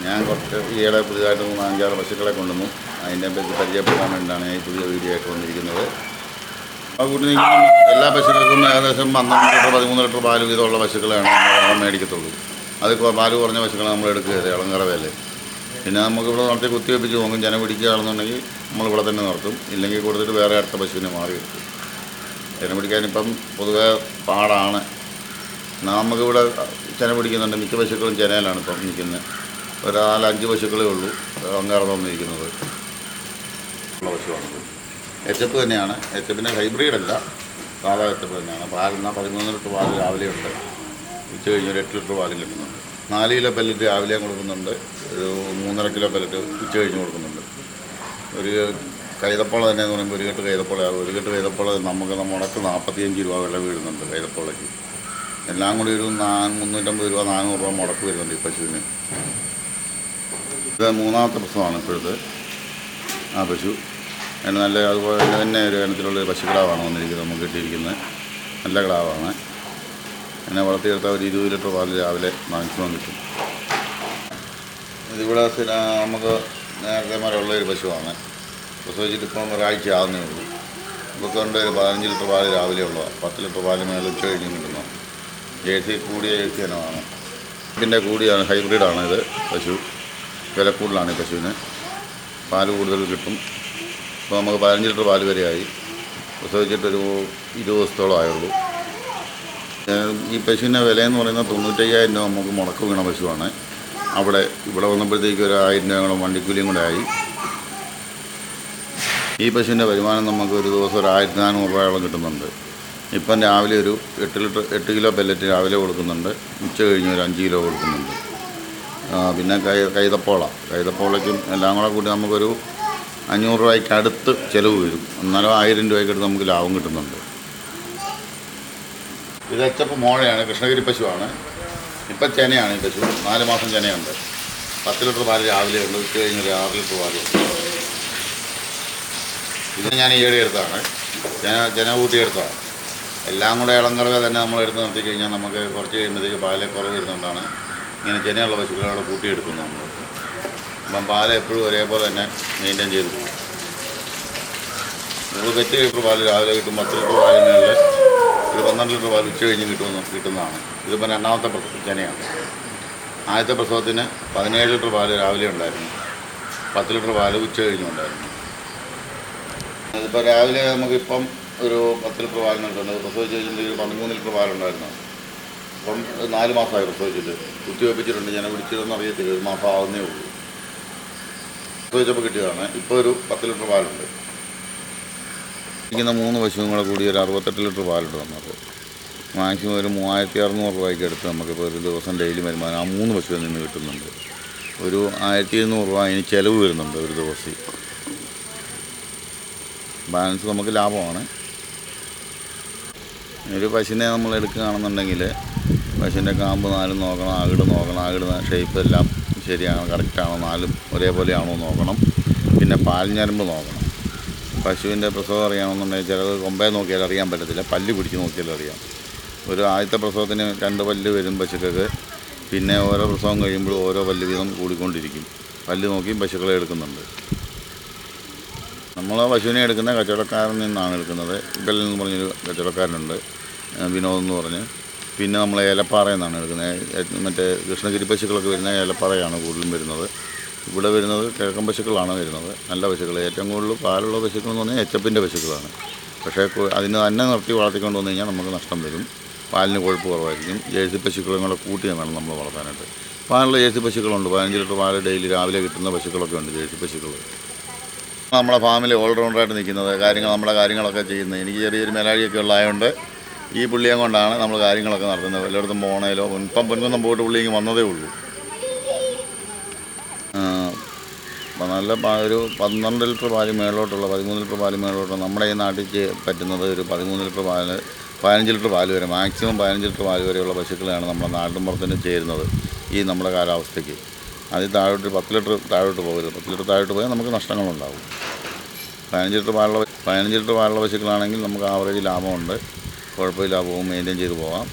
ഞാൻ കുറച്ച് ഈയിടെ പുതിയതായിട്ട് 5-6 പശുക്കളെ കൊണ്ടുവന്നു. അതിൻ്റെ പറ്റി പരിചയപ്പെടാൻ വേണ്ടിയാണ് ഈ പുതിയ വീഡിയോ ആയിട്ട് വന്നിരിക്കുന്നത്. ആ കൂട്ടി നിൽക്കുന്ന എല്ലാ പശുക്കൾക്കും ഏകദേശം 12 ലിറ്റർ 13 ലിറ്റർ പാല് വീതമുള്ള പശുക്കളെയാണ് നമ്മൾ മേടിക്കത്തുള്ളൂ. അത് പാല് കുറഞ്ഞ പശുക്കളെ നമ്മൾ എടുക്കുകയത് ഇളങ്കറവയല്ലേ. പിന്നെ നമുക്കിവിടെ നടത്തി കുത്തിവെപ്പിച്ച് നോക്കും. ജനം പിടിക്കുകയാണെന്നുണ്ടെങ്കിൽ നമ്മളിവിടെ തന്നെ നിർത്തും. ഇല്ലെങ്കിൽ കൊടുത്തിട്ട് വേറെ അടുത്ത പശുവിനെ മാറി എടുക്കും. ജനം പിടിക്കാനിപ്പം പൊതുവേ പാടാണ്. നമുക്കിവിടെ ചെന പിടിക്കുന്നുണ്ട്. മിക്ക പശുക്കളും ചെനയിലാണ് ഇപ്പം നിൽക്കുന്നത്. ഒരു 4-5 പശുക്കളേ ഉള്ളൂ ഇളങ്കറവ വന്നിരിക്കുന്നത്. ഉള്ള പശുവാണിത്. എച്ചപ്പ് തന്നെയാണ്. എച്ചപ്പിൻ്റെ ഹൈബ്രിഡല്ല, സാധാ എച്ചപ്പ് തന്നെയാണ്. പാലെന്നാൽ 13 ലിറ്റർ പാല് രാവിലെ ഉണ്ട്. ഉച്ച കഴിഞ്ഞ് ഒരു 8 ലിറ്റർ പാലും കിട്ടുന്നുണ്ട്. 4 കിലോ പെല്ലറ്റ് രാവിലെ കൊടുക്കുന്നുണ്ട്. ഒരു 3.5 കിലോ പെല്ലറ്റ് ഉച്ച കഴിഞ്ഞ് കൊടുക്കുന്നുണ്ട്. ഒരു കൈതപ്പോള തന്നെ എന്ന് പറയുമ്പോൾ 1 കെട്ട് കൈതപ്പോളയാകും. 1 കെട്ട് കൈതപ്പോള നമുക്ക് മുടക്ക് 45 രൂപ വില വീഴുന്നുണ്ട് കൈതപ്പോളയ്ക്ക്. എല്ലാം കൂടി ഒരു 350 രൂപ 400 രൂപ മുടക്ക് വരുന്നുണ്ട് ഈ പശുവിന്. ഇത് 3ാമത്തെ പ്രസവമാണ് ഇപ്പോഴത്തെ ആ പശു. അതിന് നല്ല അതുപോലെ തന്നെ ഒരു ഇനത്തിലുള്ളൊരു പശുക്കിടാവാണ് വന്നിരിക്കുന്നത്. നമുക്ക് കിട്ടിയിരിക്കുന്നത് നല്ല കിടാവാണ്. എന്നെ വളർത്തിയെടുത്താൽ ഒരു 20 ലിറ്റർ പാല് രാവിലെ മാക്സിമം കിട്ടും. ഇതിവിടെ നമുക്ക് നേരത്തെ മരമുള്ള ഒരു പശുവാണ്. പ്രസവിച്ചിട്ട് ഇപ്പം ഒരാഴ്ച ആകുന്നേ ഉള്ളൂ. ഇതൊക്കെ കൊണ്ട് ഒരു 15 ലിറ്റർ പാല് രാവിലെ ഉള്ളത്, 10 ലിറ്റർ പാല് മേലെ ഉച്ച കഴിഞ്ഞ് കിട്ടുന്നു. ജേഴ്സി കൂടിയ ജേഴ്സി ഇനമാണ്. പിന്നെ കൂടിയാണ്, ഹൈബ്രിഡാണ് ഇത് പശു. വില കൂടുതലാണ് ഈ പശുവിന്. പാല് കൂടുതൽ കിട്ടും. ഇപ്പോൾ നമുക്ക് 15 ലിറ്റർ പാല് വരെയായി. പ്രസവിച്ചിട്ടൊരു 20 ദിവസത്തോളം ആയുള്ളൂ. ഈ പശുവിൻ്റെ വിലയെന്ന് പറയുന്നത് 95,000 രൂപ നമുക്ക് മുടക്ക് വീണ പശുവാണ്. ഇവിടെ വന്നപ്പോഴത്തേക്ക് ഒരു 1000 രൂപ കൂടെ വണ്ടിക്കൂലിയും കൂടെ ആയി. ഈ പശുവിൻ്റെ വരുമാനം നമുക്ക് ഒരു ദിവസം ഒരു 1400 രൂപയോളം കിട്ടുന്നുണ്ട്. ഇപ്പം രാവിലെ ഒരു 8 കിലോ പെല്ലറ്റ് രാവിലെ കൊടുക്കുന്നുണ്ട്. ഉച്ച കഴിഞ്ഞ് ഒരു 5 കിലോ കൊടുക്കുന്നുണ്ട്. പിന്നെ കൈതപ്പോളയ്ക്കും എല്ലാം കൂടെ കൂടി നമുക്കൊരു 500 രൂപയ്ക്ക് അടുത്ത് ചിലവ് വരും. എന്നാലും 1000 രൂപയ്ക്ക് അടുത്ത് നമുക്ക് ലാഭം കിട്ടുന്നുണ്ട്. ഇത് എച്ചപ്പ് മോഴയാണ്, കൃഷ്ണഗിരി പശുവാണ്. ഇപ്പം ചെനയാണ് ഈ പശു. 4 മാസം ചെനയുണ്ട്. 10 ലിറ്റർ പാല് രാവിലെ ഉണ്ട്. ഉച്ച കഴിഞ്ഞ് ഒരു 6 ലിറ്റർ പാലുണ്ട്. ഇത് ഞാൻ ഈയിടെ എടുത്താണ്, ചെന കൂട്ടിയെടുത്തതാണ്. എല്ലാം കൂടെ ഇളങ്കറവ തന്നെ നമ്മൾ എടുത്ത് നിർത്തി കഴിഞ്ഞാൽ നമുക്ക് കുറച്ച് കഴിയുമ്പോഴത്തേക്ക് പാല് കുറവ് വരുന്നതുകൊണ്ടാണ് ഇങ്ങനെ ചെനയുള്ള പശുക്കളെ കൂട്ടിയെടുക്കുന്നത് നമ്മൾ. അപ്പം പാല് എപ്പോഴും ഒരേപോലെ തന്നെ മെയിൻറ്റെയിൻ ചെയ്ത് പോകും. നമ്മൾ 8 ലിറ്റർ പാല് രാവിലെ കിട്ടും. 10 ലിറ്റർ പാലിനുള്ളിൽ ഒരു 12 ലിറ്റർ പാൽ ഉച്ച കഴിഞ്ഞ് കിട്ടുന്നതാണ്. ഇതിപ്പോൾ 2ാമത്തെ ചെനയാണ്. ആദ്യത്തെ പ്രസവത്തിന് 17 ലിറ്റർ പാല് രാവിലെ ഉണ്ടായിരുന്നു. 10 ലിറ്റർ പാല് ഉച്ച കഴിഞ്ഞുണ്ടായിരുന്നു. ഇതിപ്പോൾ രാവിലെ നമുക്കിപ്പം ഒരു 10 ലിറ്റർ പാലിന് കിട്ടുന്നത്. പ്രസവിച്ച് കഴിഞ്ഞിട്ട് ഒരു 13 ലിറ്റർ പാലുണ്ടായിരുന്നു. അപ്പം 4 മാസമായി പ്രസവിച്ചിട്ട്. കുത്തിവെപ്പിച്ചിട്ടുണ്ട്. ഞാൻ പിടിച്ചതെന്ന് അറിയത്തില്ല. 1 മാസം ആവുന്നേ ഉള്ളൂ. പ്രസവിച്ചപ്പോൾ കിട്ടിയതാണ്. ഇപ്പോൾ ഒരു 10 ലിറ്റർ പാലുണ്ട്. ഇരിക്കുന്ന 3 പശുവും കൂടെ കൂടി ഒരു 68 ലിറ്റർ പാലിട്ട് വന്നത്. മാക്സിമം ഒരു 3600 രൂപയ്ക്ക് അടുത്ത് നമുക്കിപ്പോൾ ഒരു ദിവസം ഡെയിലി വരുമാനം ആ 3 പശുവിൽ നിന്ന് കിട്ടുന്നുണ്ട്. ഒരു 1200 രൂപ അതിന് ചിലവ് വരുന്നുണ്ട് ഒരു ദിവസം. ബാലൻസ് നമുക്ക് ലാഭമാണ്. ഒരു പശുവിനെ നമ്മൾ എടുക്കുകയാണെന്നുണ്ടെങ്കിൽ പശുവിൻ്റെ കാമ്പ് 4 നോക്കണം, അകിട് ഷേപ്പ് എല്ലാം ശരിയാണോ, കറക്റ്റാണോ, 4 ഒരേപോലെയാണോ നോക്കണം. പിന്നെ പാൽഞ്ഞരമ്പ് നോക്കണം. പശുവിൻ്റെ പ്രസവം അറിയണമെന്നുണ്ടെങ്കിൽ ചിലത് കൊമ്പേ നോക്കിയാൽ അറിയാൻ പറ്റത്തില്ല, പല്ല് പിടിച്ച് നോക്കിയാൽ അറിയാം. ഒരു ആദ്യത്തെ പ്രസവത്തിന് 2 പല്ല് വരും പശുക്കൾക്ക്. പിന്നെ ഓരോ പ്രസവം കഴിയുമ്പോഴും ഓരോ പല്ല് വീതം കൂടിക്കൊണ്ടിരിക്കും. പല്ല് നോക്കിയും പശുക്കളെ എടുക്കുന്നുണ്ട്. നമ്മൾ പശുവിനെ എടുക്കുന്ന കച്ചവടക്കാരൻ നിന്നാണ് എടുക്കുന്നത്. ഇബൽ എന്ന് പറഞ്ഞൊരു കച്ചവടക്കാരനുണ്ട്, വിനോദ് എന്ന് പറഞ്ഞ്. പിന്നെ നമ്മൾ ഏലപ്പാറയിൽ നിന്നാണ് എടുക്കുന്നത്. മറ്റേ കൃഷ്ണഗിരി പശുക്കളൊക്കെ വരുന്ന ഏലപ്പാറയാണ് കൂടുതലും വരുന്നത്. ഇവിടെ വരുന്നത് കിഴക്കൻ പശുക്കളാണ് വരുന്നത്. നല്ല പശുക്കൾ. ഏറ്റവും കൂടുതൽ പാലുള്ള പശുക്കൾ എന്ന് പറഞ്ഞാൽ എച്ചപ്പിൻ്റെ പശുക്കളാണ്. പക്ഷേ അതിന് തന്നെ നിർത്തി വളർത്തിക്കൊണ്ട് വന്നു കഴിഞ്ഞാൽ നമുക്ക് നഷ്ടം വരും. പാലിന് കൊഴുപ്പ് കുറവായിരിക്കും. ജേഴ്സി പശുക്കളും കൂടെ കൂട്ടി വേണം നമ്മൾ വളർത്താനായിട്ട്. പാലുള്ള ജേഴ്സി പശുക്കളുണ്ട്. 15 ലിറ്റർ പാല് ഡെയിലി രാവിലെ കിട്ടുന്ന പശുക്കളൊക്കെ ഉണ്ട്, ജേഴ്സി പശുക്കൾ. നമ്മളെ ഫാമിൽ ഓൾറൗണ്ടറായിട്ട് നിൽക്കുന്നത്, നമ്മുടെ കാര്യങ്ങളൊക്കെ ചെയ്യുന്നത്. എനിക്ക് ചെറിയൊരു മേലാഴിയൊക്കെ ഉള്ളതായതുകൊണ്ട് ഈ പുള്ളിയെ കൊണ്ടാണ് നമ്മൾ കാര്യങ്ങളൊക്കെ നടത്തുന്നത്. എല്ലായിടത്തും പോകണേലോ. ഇപ്പം പൊൻകുന്നം പോയിട്ട് പുള്ളി ഇങ്ങ് വന്നതേ ഉള്ളൂ. അപ്പം നല്ല ഒരു 12 ലിറ്റർ പാല് മേളിലോട്ടുള്ള 13 ലിറ്റർ പാല് മേളിലോട്ടുള്ള നമ്മുടെ ഈ നാട്ടിൽ പറ്റുന്നത് ഒരു 13 ലിറ്റർ പാല് 15 ലിറ്റർ പാല് വരെ, മാക്സിമം 15 ലിറ്റർ പാല് വരെയുള്ള പശുക്കളെയാണ് നമ്മുടെ നാട്ടിൻപുറത്തിന് ചേരുന്നത് ഈ നമ്മുടെ കാലാവസ്ഥയ്ക്ക്. അതിൽ താഴോട്ട് 10 ലിറ്റർ താഴോട്ട് പോകരുത്. 10 ലിറ്റർ താഴോട്ട് പോയാൽ നമുക്ക് നഷ്ടങ്ങളുണ്ടാകും. 15 ലിറ്റർ പാലുള്ള പശുക്കളാണെങ്കിൽ നമുക്ക് ആവറേജ് ലാഭമുണ്ട്. കുഴപ്പമില്ല, ലാഭവും മെയിൻറ്റെയിൻ ചെയ്ത് പോകാം.